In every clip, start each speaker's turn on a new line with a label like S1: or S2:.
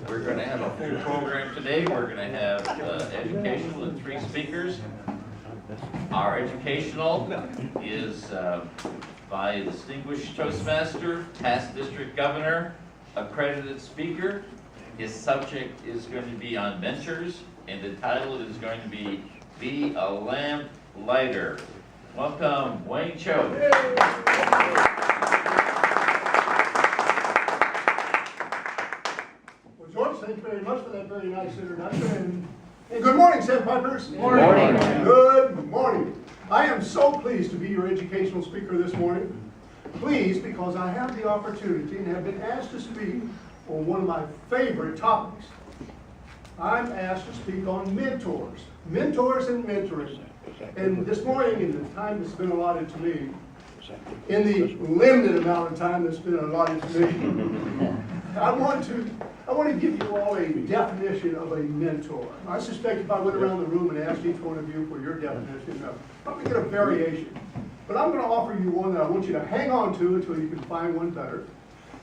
S1: We're going to have a full program today. We're going to have educational and 3 speakers. Our educational is by a distinguished Toastmaster, past district governor, accredited speaker. His subject is going to be on mentors, and the title is going to be A Lamplighter. Welcome, Wayne Choate.
S2: Well, George, thank you very much for that very nice introduction. And good morning, Sandpipers.
S1: Good morning.
S2: Good morning. I am so pleased to be your educational speaker this morning. Pleased because I have the opportunity and have been asked to speak on one of my favorite topics. I'm asked to speak on mentors. Mentors and mentoring. And this morning, in the time that's been allotted to me, in the limited amount of time that's been allotted to me, I want to give you all a definition of a mentor. I suspect if I went around the room and asked each one of you for your definition, I'm going to get a variation. But I'm going to offer you one that I want you to hang on to until you can find one better.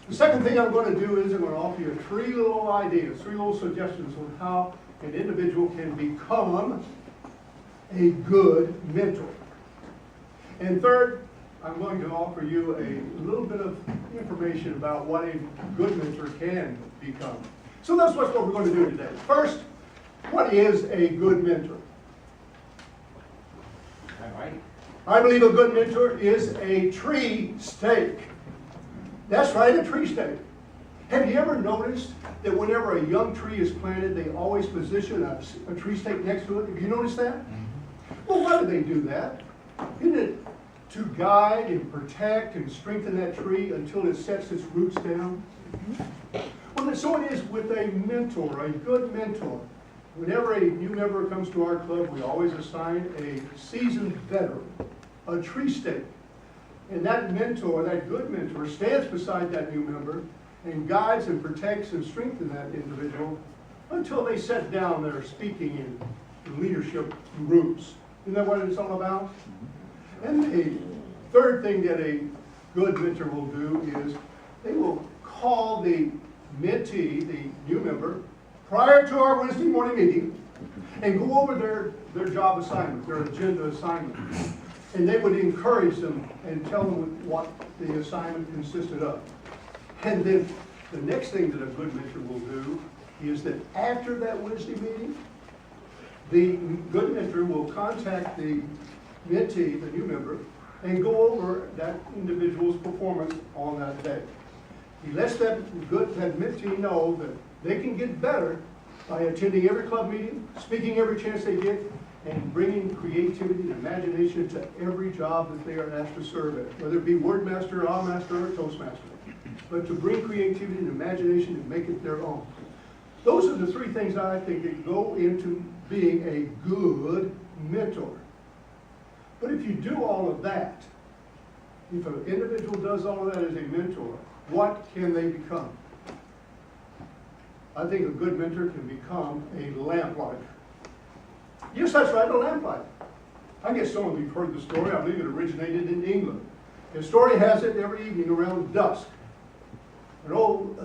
S2: The second thing I'm going to do is I'm going to offer you 3 little ideas, 3 little suggestions on how an individual can become a good mentor. And third, I'm going to offer you a little bit of information about what a good mentor can become. So that's what we're going to do today. First, what is a good mentor?
S1: All right.
S2: I believe a good mentor is a tree stake. That's right, a tree stake. Have you ever noticed that whenever a young tree is planted, they always position a tree stake next to it? Have you noticed that? Well, why do they do that? Isn't it to guide and protect and strengthen that tree until it sets its roots down? Well, so it is with a mentor, a good mentor. Whenever a new member comes to our club, we always assign a seasoned veteran, a tree stake. And that mentor, that good mentor, stands beside that new member and guides and protects and strengthens that individual until they set down their speaking and leadership roots. Isn't that what it's all about? And the third thing that a good mentor will do is they will call the mentee, the new member, prior to our Wednesday morning meeting and go over their job assignment, their agenda assignment. And they would encourage them and tell them what the assignment consisted of. And then the next thing that a good mentor will do is that after that Wednesday meeting, the good mentor will contact the mentee, the new member, and go over that individual's performance on that day. He lets that mentee know that they can get better by attending every club meeting, speaking every chance they get, and bringing creativity and imagination to every job that they are asked to serve at, whether it be Wordmaster, Master, or Toastmaster. But to bring creativity and imagination and make it their own. Those are the 3 things I think that go into being a good mentor. But if you do all of that, if an individual does all of that as a mentor, what can they become? I think a good mentor can become a lamplighter. Yes, that's right, a lamplighter. I guess some of you have heard the story. I believe it originated in England. The story has it every evening around dusk. An old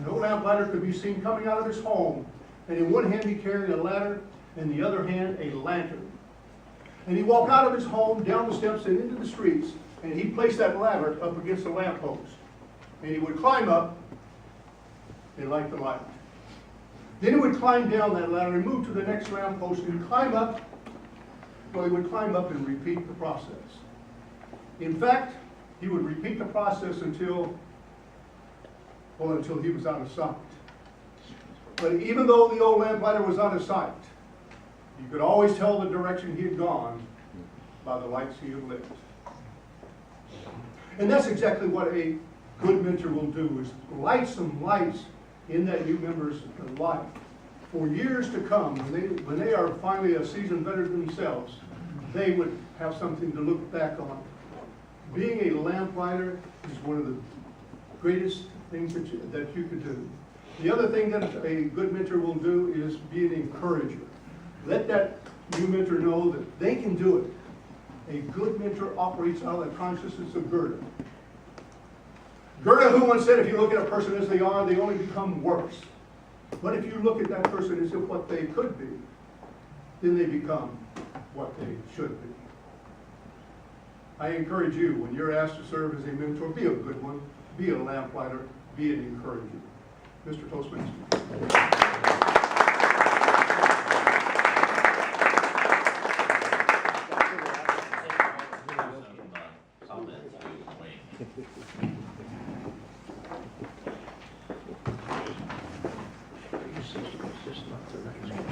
S2: lamplighter could be seen coming out of his home, and in one hand he carried a ladder, and in the other hand a lantern. And he walked out of his home, down the steps, and into the streets, and he placed that ladder up against the lamppost. And he would climb up and light the light. Then he would climb down that ladder and move to the next lamppost and climb up. Well, he would climb up and repeat the process. In fact, he would repeat the process until he was out of sight. But even though the old lamplighter was out of sight, you could always tell the direction he had gone by the lights he had lit. And that's exactly what a good mentor will do, is light some lights in that new member's life for years to come. When they are finally a seasoned veteran themselves, they would have something to look back on. Being a lamplighter is one of the greatest things that you could do. The other thing that a good mentor will do is be an encourager. Let that new mentor know that they can do it. A good mentor operates out of the consciousness of Goethe. Goethe, who once said, if you look at a person as they are, they only become worse. But if you look at that person as if what they could be, then they become what they should be. I encourage you, when you're asked to serve as a mentor, be a good one, be a lamplighter, be an encourager. Mr. Toastmaster.
S1: Comments, Wayne.